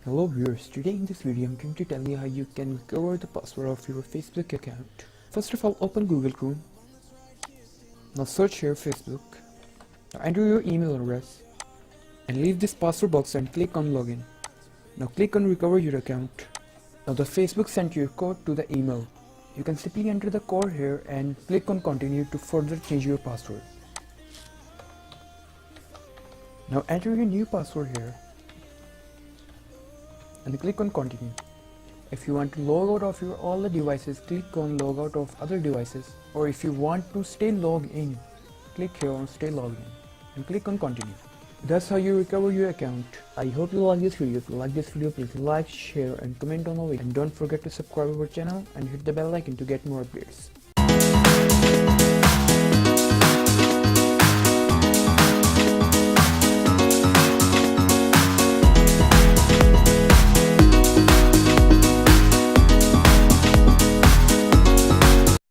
Hello viewers, today in this video I'm going to tell you how you can recover the password of your Facebook account. First of all, open Google Chrome. Now search here Facebook. Now enter your email address and leave this password box and click on login. Now click on recover your account. Now the Facebook sent you a code to the email. You can simply enter the code here and click on continue to further change your password. Now enter your new password here and click on continue. If you want to log out of all the devices, click on log out of other devices, or if you want to stay logged in, click here on stay logged in and click on continue. That's how you recover your account. I hope you like this video. If you like this video, please like, share and comment on the video, and don't forget to subscribe to our channel and hit the bell icon to get more updates.